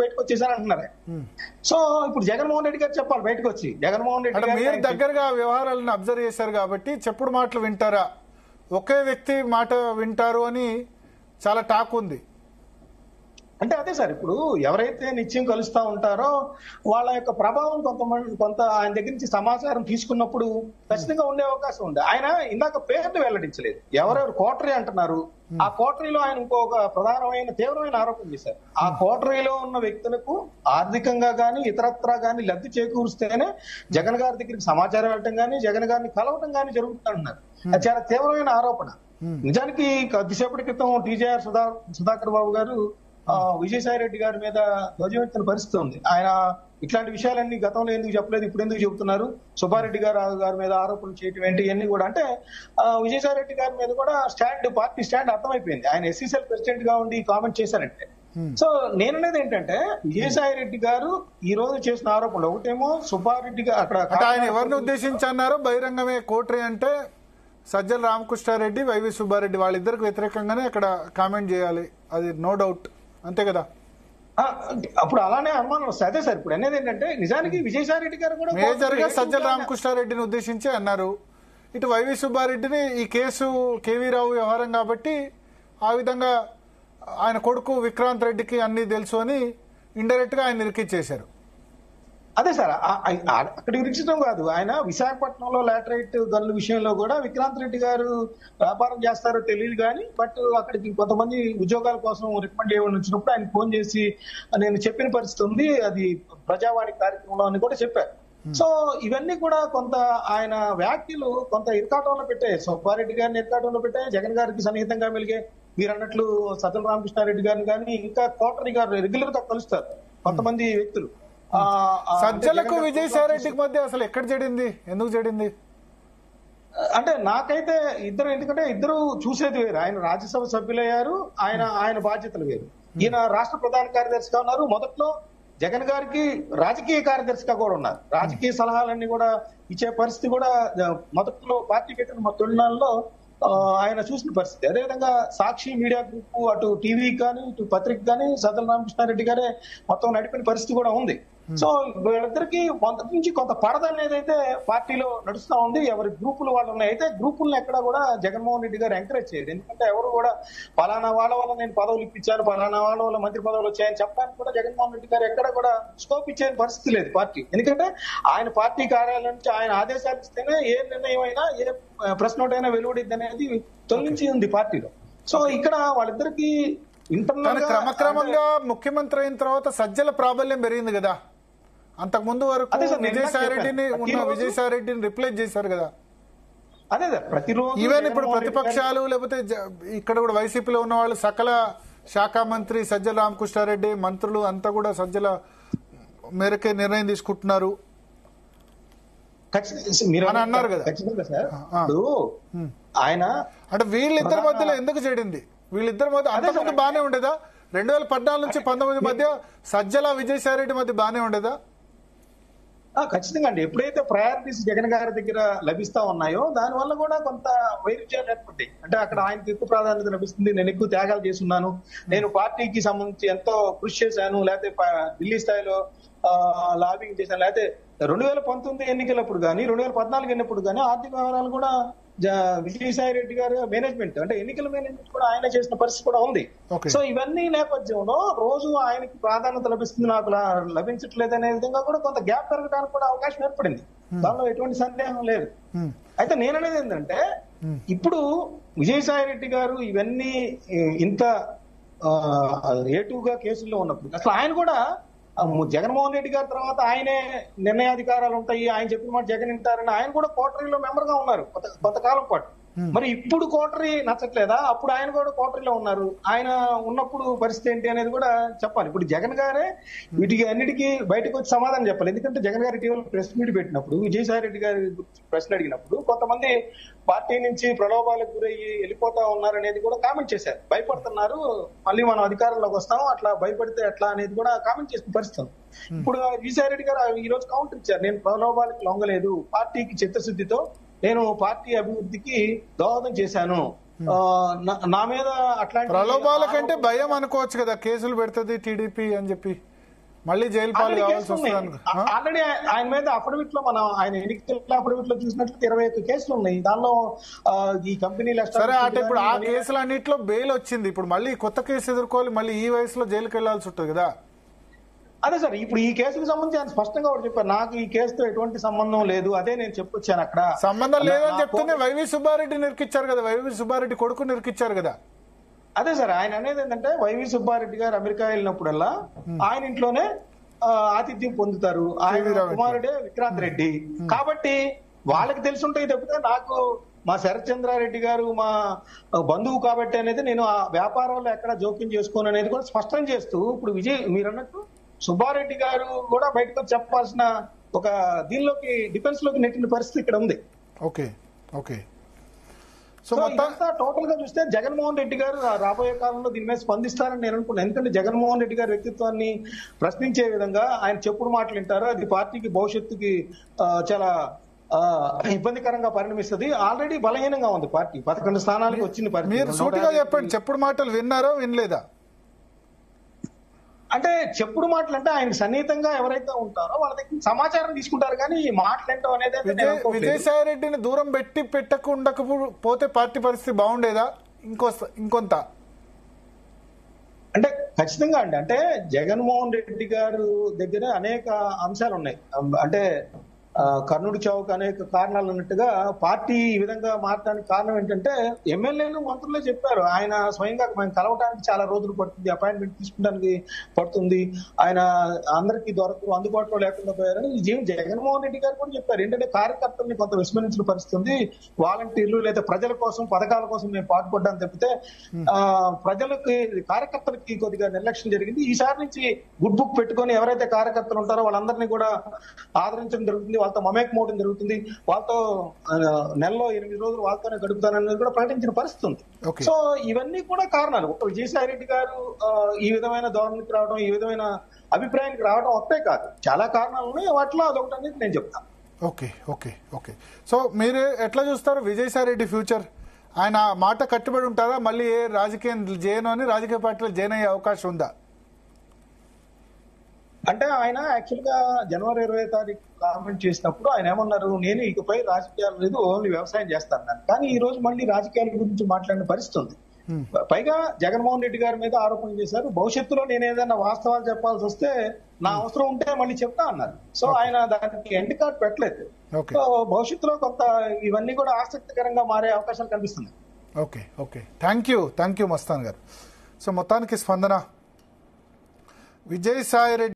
బయటకు వచ్చేసారు అంటున్నారు. సో ఇప్పుడు జగన్మోహన్ రెడ్డి గారు చెప్పాలి బయటకు వచ్చి. జగన్మోహన్ రెడ్డి గారు మీరు దగ్గరగా వ్యవహారాలను అబ్జర్వ్ చేశారు కాబట్టి చెప్పుడు మాటలు వింటారా, ఒకే వ్యక్తి మాట వింటారు అని చాలా టాక్ ఉంది. అంటే అదే సార్, ఇప్పుడు ఎవరైతే నిత్యం కలుస్తా ఉంటారో వాళ్ళ యొక్క ప్రభావం కొంత ఆయన దగ్గర నుంచి సమాచారం తీసుకున్నప్పుడు ఖచ్చితంగా ఉండే అవకాశం ఉంది. ఆయన ఇందాక పేర్లు వెల్లడించలేదు, ఎవరెవరు కోటరీ అంటున్నారు. ఆ కోటరీలో ఆయన ఇంకొక ప్రధానమైన తీవ్రమైన ఆరోపణ చేశారు. ఆ కోటరీలో ఉన్న వ్యక్తులకు ఆర్థికంగా గానీ ఇతరత్రా గానీ లబ్ధి చేకూరుస్తేనే జగన్ గారి దగ్గరికి సమాచారం వెళ్ళటం గానీ జగన్ గారిని కలవటం గానీ జరుగుతుంటున్నారు. అది చాలా తీవ్రమైన ఆరోపణ. నిజానికి కొద్దిసేపటి క్రితం టీజేఆర్ సుధాకర్ బాబు గారు విజయసాయి రెడ్డి గారి మీద ధ్వజమెత్తిన పరిస్థితి ఉంది. ఆయన ఇట్లాంటి విషయాలన్నీ గతంలో ఎందుకు చెప్పలేదు, ఇప్పుడు ఎందుకు చెబుతున్నారు, సుబ్బారెడ్డి గారి మీద ఆరోపణలు చేయటం ఏంటి, ఇవన్నీ కూడా. అంటే విజయసాయి రెడ్డి గారి మీద కూడా పార్టీ స్టాండ్ అర్థమైపోయింది. ఆయన ఎస్సీసీఎల్ ప్రెసిడెంట్ గా ఉండి కామెంట్ చేశారంటే. సో నేననేది ఏంటంటే విజయసాయి రెడ్డి గారు ఈ రోజు చేసిన ఆరోపణలు ఒకటేమో సుబ్బారెడ్డి గారు అక్కడ ఆయన ఎవరిని ఉద్దేశించి అన్నారో బహిరంగమే కోటరీ అంటే సజ్జల రామకృష్ణారెడ్డి, వైవి సుబ్బారెడ్డి వాళ్ళిద్దరికి వ్యతిరేకంగానే అక్కడ కామెంట్ చేయాలి, అది నో డౌట్, అంతే కదా. అప్పుడు అలానే అనుమానం వస్తాయి. అదే సార్ ఇప్పుడు అనేది ఏంటంటే నిజానికి విజయసాయి రెడ్డి గారు కూడా మేజర్ గా సజ్జల రామకృష్ణారెడ్డిని ఉద్దేశించి అన్నారు. ఇటు వైవి సుబ్బారెడ్డిని ఈ కేసు కేవీ రావు వ్యవహారం కాబట్టి ఆ విధంగా ఆయన కొడుకు విక్రాంత్ రెడ్డికి అన్ని తెలుసు అని ఇండైరెక్ట్ గా ఆయన ఇరికిచ్చేశారు. అదే సార్, అక్కడ ఇరిచడం కాదు, ఆయన విశాఖపట్నంలో లాటరైట్ గన్ల విషయంలో కూడా విక్రాంత్ రెడ్డి గారు వ్యాపారం చేస్తారో తెలియదు కానీ బట్ అక్కడికి కొంతమంది ఉద్యోగాల కోసం రికమెండ్ చేయమని వచ్చినప్పుడు ఆయన ఫోన్ చేసి నేను చెప్పిన పరిస్థితి ఉంది, అది ప్రజావాణి కార్యక్రమంలో అని కూడా చెప్పారు. సో ఇవన్నీ కూడా కొంత ఆయన వ్యాఖ్యలు కొంత ఇరకాటంలో పెట్టాయి, సుబ్బారెడ్డి గారిని ఇరకాటంలో పెట్టాయి, జగన్ గారికి సన్నిహితంగా మెలిగే మీరు అన్నట్లు సజ్జల రామకృష్ణారెడ్డి గారిని కానీ ఇంకా కోటరీ గారు రెగ్యులర్ గా కలుస్తారు కొంతమంది వ్యక్తులు. సజ్జలకు విజయసాయి రెడ్డికి మధ్య అసలు ఎక్కడ చెడింది, ఎందుకు చెడింది అంటే నాకైతే ఇద్దరు, ఎందుకంటే ఇద్దరు చూసేది వేరు. ఆయన రాజ్యసభ సభ్యులయ్యారు, ఆయన బాధ్యతలు వేరు. ఈయన రాష్ట్ర ప్రధాన కార్యదర్శిగా ఉన్నారు. మొదట్లో జగన్ గారికి రాజకీయ కార్యదర్శిగా కూడా ఉన్నారు. రాజకీయ సలహాలన్నీ కూడా ఇచ్చే పరిస్థితి కూడా మొదట్లో పార్టీ పెట్టిన తొలినాళ్ళలో ఆయన చూసిన పరిస్థితి. అదేవిధంగా సాక్షి మీడియా గ్రూప్ అటు టీవీ కానీ ఇటు పత్రిక కానీ సజ్జల రామకృష్ణారెడ్డి గారే మొత్తం నడిపిన పరిస్థితి కూడా ఉంది. సో వీళ్ళిద్దరికి మొదటి నుంచి కొంత పడద అనేది అయితే పార్టీలో నడుస్తా ఉంది. ఎవరి గ్రూపులు వాళ్ళు ఉన్నాయి. అయితే గ్రూపులను ఎక్కడ కూడా జగన్మోహన్ రెడ్డి గారు ఎంకరేజ్ చేయరు. ఎందుకంటే ఎవరు కూడా పలానా వాళ్ళ వల్ల నేను పదవులు ఇప్పించాను, పలానా వాళ్ళ వల్ల మంత్రి పదవులు వచ్చాయని చెప్పడానికి కూడా జగన్మోహన్ రెడ్డి గారు ఎక్కడ కూడా స్కోప్ ఇచ్చే పరిస్థితి లేదు పార్టీ. ఎందుకంటే ఆయన పార్టీ కార్యాలయం నుంచి ఆయన ఆదేశాలు ఇస్తేనే ఏ నిర్ణయం అయినా ఏ ప్రెస్ నోట్ అయినా వెలువడిద్ది అనేది తొలగించి ఉంది పార్టీలో. సో ఇక్కడ వాళ్ళిద్దరికి ఇంటర్నల్ క్రమక్రమంగా ముఖ్యమంత్రి అయిన తర్వాత సజ్జల ప్రాబల్యం పెరిగింది కదా. అంతకు ముందు వరకు విజయసాయి రెడ్డిని రిప్లేస్ చేశారు కదా. అదే ప్రతిరోజు ఈవెన్ ఇప్పుడు ప్రతిపక్షాలు లేకపోతే ఇక్కడ కూడా వైసీపీలో ఉన్న వాళ్ళు సకల శాఖ మంత్రి సజ్జల రామకృష్ణారెడ్డి, మంత్రులు అంతా కూడా సజ్జల మేరకే నిర్ణయం తీసుకుంటున్నారు అని అన్నారు కదా. ఆయన అంటే వీళ్ళిద్దరి మధ్యలో ఎందుకు చెడింది? వీళ్ళిద్దరి మధ్య అంతకుముందు బానే ఉండేదా? 2014 నుంచి 19 మధ్య సజ్జల విజయసాయి రెడ్డి మధ్య బానే ఉండేదా? ఖచ్చితంగా అండి. ఎప్పుడైతే ప్రయారిటీస్ జగన్ గారి దగ్గర లభిస్తా ఉన్నాయో దాని వల్ల కూడా కొంత వైరుధ్యాలు ఏర్పడ్డాయి. అంటే అక్కడ ఆయనకి ఎక్కువ ప్రాధాన్యత లభిస్తుంది, నేను ఎక్కువ త్యాగాలు చేస్తున్నాను, నేను పార్టీకి సంబంధించి ఎంతో కృషి చేశాను, లేకపోతే ఢిల్లీ స్థాయిలో లాబింగ్ చేశాను, లేకపోతే 2019 ఎన్నికలప్పుడు కానీ 2014 ఎన్నికప్పుడు కానీ ఆర్థిక వ్యవహారాలు కూడా విజయసాయి రెడ్డి గారు మేనేజ్మెంట్ అంటే ఎన్నికల మేనేజ్మెంట్ కూడా ఆయన చేసిన పరిస్థితి కూడా ఉంది. సో ఇవన్నీ నేపథ్యంలో రోజు ఆయనకి ప్రాధాన్యత లభిస్తుంది, నాకు లభించట్లేదు అనే విధంగా కూడా కొంత గ్యాప్ పెరగడానికి కూడా అవకాశం ఏర్పడింది. దానిలో ఎటువంటి సందేహం లేదు. అయితే నేననేది ఏంటంటే ఇప్పుడు విజయసాయి రెడ్డి గారు ఇవన్నీ ఇంత ఏటుగా కేసుల్లో ఉన్నప్పుడు అసలు ఆయన కూడా జగన్మోహన్ రెడ్డి గారి తర్వాత ఆయనే నిర్ణయాధికారాలు ఉంటాయి, ఆయన చెప్పిన మాట జగన్ వింటారని ఆయన కూడా కోటరీలో మెంబర్ గా ఉన్నారు కొంతకాలం పాటు. మరి ఇప్పుడు కోటరీ నచ్చట్లేదా? అప్పుడు ఆయన కూడా కోటరీలో ఉన్నారు. ఆయన ఉన్నప్పుడు పరిస్థితి ఏంటి అనేది కూడా చెప్పాలి. ఇప్పుడు జగన్ గారే వీటికి అన్నిటికీ బయటకు వచ్చి సమాధానం చెప్పాలి. ఎందుకంటే జగన్ గారు ఇటీవల ప్రెస్ మీట్ పెట్టినప్పుడు విజయసాయి రెడ్డి గారి ప్రశ్న అడిగినప్పుడు కొంతమంది పార్టీ నుంచి ప్రలోభాలకు గురయ్యి వెళ్ళిపోతా ఉన్నారనేది కూడా కామెంట్ చేశారు. భయపడుతున్నారు, మళ్ళీ మనం అధికారంలోకి వస్తాం, అట్లా భయపడితే ఎట్లా అనేది కూడా కామెంట్ చేసిన పరిస్థితి. ఇప్పుడు విజయసాయి రెడ్డి గారు ఈ రోజు కౌంటర్ ఇచ్చారు, నేను ప్రలోభాలకు లొంగలేదు, పార్టీకి చిత్తశుద్ధితో నేను పార్టీ అభివృద్ధికి దోహదం చేశాను, నా మీద అట్లాంటి ప్రలోభాల కంటే భయం అనుకోవచ్చు కదా, కేసులు పెడుతుంది టీడీపీ అని చెప్పి మళ్ళీ జైలు పాలు కావాల్సి వస్తుంది. ఆల్రెడీ ఆయన మీద అఫిడవిట్ లో మనం ఆయన ఎన్నికల అఫిడవిట్ లో చూసినట్లయితే 21 కేసులు ఉన్నాయి. దానిలో ఈ కంపెనీలు సరే అంటే ఇప్పుడు ఆ కేసులన్నింటిలో బెయిల్ వచ్చింది. ఇప్పుడు మళ్ళీ కొత్త కేసు ఎదుర్కోవాలి, మళ్ళీ ఈ వయసులో జైలుకి వెళ్లాల్సి ఉంటుంది కదా. అదే సార్, ఇప్పుడు ఈ కేసుకు సంబంధించి ఆయన స్పష్టంగా ఒకటి చెప్పారు, నాకు ఈ కేసుతో ఎటువంటి సంబంధం లేదు, అదే నేను చెప్పొచ్చాను. అక్కడ సంబంధం లేదని చెప్తూనే వైవి సుబ్బారెడ్డి నిరికిచ్చారు కదా, వైవి సుబ్బారెడ్డి కొడుకు నిరికిచ్చారు కదా. అదే సార్, ఆయన అనేది ఏంటంటే వైవి సుబ్బారెడ్డి గారు అమెరికా వెళ్ళినప్పుడల్లా ఆయన ఇంట్లోనే ఆతిథ్యం పొందుతారు, ఆయన కుమారుడే విక్రాంత్ రెడ్డి. కాబట్టి వాళ్ళకి తెలిసి ఉంటాయి తప్పితే నాకు మా శరత్ చంద్రారెడ్డి గారు మా బంధువు కాబట్టి అనేది నేను ఆ వ్యాపారంలో ఎక్కడ జోక్యం చేసుకోను అనేది కూడా స్పష్టం చేస్తూ ఇప్పుడు విజయ్ మీరు అన్నట్టు సుబ్బారెడ్డి గారు కూడా బయటకు చెప్పాల్సిన ఒక దీనిలోకి డిఫెన్స్ లోకి నెట్టిన పరిస్థితి ఇక్కడ ఉంది. Okay okay. సో ఇదంతా టోటల్ గా చూస్తే జగన్మోహన్ రెడ్డి గారు రాబోయే కాలంలో దీని మీద స్పందిస్తారని నేను అనుకున్నాను. ఎందుకంటే జగన్మోహన్ రెడ్డి గారి వ్యక్తిత్వాన్ని ప్రశ్నించే విధంగా ఆయన చెప్పుడు మాటలు వింటారు, అది పార్టీకి భవిష్యత్తుకి చాలా ఇబ్బందికరంగా పరిణమిస్తుంది. ఆల్రెడీ బలహీనంగా ఉంది పార్టీ, 11 స్థానాలకు వచ్చింది పార్టీ. మీరు సూటిగా చెప్పండి, చెప్పుడు మాటలు విన్నారో వినలేదా? అంటే చెప్పుడు మాటలు అంటే ఆయనకు సన్నిహితంగా ఎవరైతే ఉంటారో వాళ్ళ దగ్గర సమాచారం తీసుకుంటారు, కానీ ఈ మాటలు ఏంటో అనేది విజయసాయి రెడ్డిని దూరం పెట్టకుండా పోతే పార్టీ పరిస్థితి బాగుండేదా ఇంకొంత? అంటే ఖచ్చితంగా అండి, అంటే జగన్మోహన్ రెడ్డి గారు దగ్గర అనేక అంశాలు ఉన్నాయి. అంటే కర్ణుడి చావుకు అనేక కారణాలు ఉన్నట్టుగా పార్టీ ఈ విధంగా మారడానికి కారణం ఏంటంటే ఎమ్మెల్యేలు మంత్రులే చెప్పారు, ఆయన స్వయంగా మేము కలవడానికి చాలా రోజులు పడుతుంది, అపాయింట్మెంట్ తీసుకోవడానికి పడుతుంది, ఆయన అందరికీ దొరకదు, అందుబాటులో లేకుండా పోయారని జగన్మోహన్ రెడ్డి గారు కూడా చెప్పారు. ఏంటంటే కార్యకర్తల్ని కొంత విస్మరించిన పరిస్థితి, వాలంటీర్లు లేదా ప్రజల కోసం పథకాల కోసం మేము పాటుపడ్డాను తప్పితే ప్రజలకి కార్యకర్తలకి కొద్దిగా నిర్లక్ష్యం జరిగింది. ఈసారి నుంచి గుడ్ బుక్ పెట్టుకొని ఎవరైతే కార్యకర్తలు ఉంటారో వాళ్ళందరినీ కూడా ఆదరించడం జరుగుతుంది, వాళ్ళతో మమేకం అవడం జరుగుతుంది, వాళ్ళతో నెలలో 8 రోజులు వాళ్ళతోనే గడుపుతాననేది కూడా ప్రకటించిన పరిస్థితి ఉంది. సో ఇవన్నీ కూడా కారణాలు. ఒక విజయసాయి రెడ్డి గారు ఈ విధమైన ధోరణికి రావడం, ఈ విధమైన అభిప్రాయానికి రావడం ఒక్కటే కాదు, చాలా కారణాలు ఉన్నాయి. వాటిలో అదొకటి అనేది నేను చెప్తాను. Okay okay okay. సో మీరు ఎట్లా చూస్తారు విజయసాయి రెడ్డి ఫ్యూచర్? ఆయన మాట కట్టుబడి ఉంటారా, మళ్ళీ ఏ రాజకీయం చేయను అని రాజకీయ పార్టీలో జాయిన్ అయ్యే అవకాశం ఉందా? అంటే ఆయన యాక్చువల్ గా జనవరి 20వ తారీఖు కామెంట్ చేసినప్పుడు ఆయన ఏమన్నారు, నేను ఇకపై రాజకీయాలు లేదు, ఓన్లీ వ్యవసాయం చేస్తాను. కానీ ఈ రోజు మళ్ళీ రాజకీయాల గురించి మాట్లాడిన పరిస్థితి ఉంది. పైగా జగన్మోహన్ రెడ్డి గారి మీద ఆరోపణలు చేశారు, భవిష్యత్తులో నేను ఏదైనా వాస్తవాలు చెప్పాల్సి వస్తే నా అవసరం ఉంటే మళ్ళీ చెప్తా అన్నారు. సో ఆయన దానికి ఎండ్ కార్డ్ పెట్టలేదు. సో భవిష్యత్తులో కొంత ఇవన్నీ కూడా ఆసక్తికరంగా మారే అవకాశాలు కనిపిస్తుంది. Okay okay, thank you Mastan గారు. సో మొత్తానికి స్పందన విజయసాయి రెడ్డి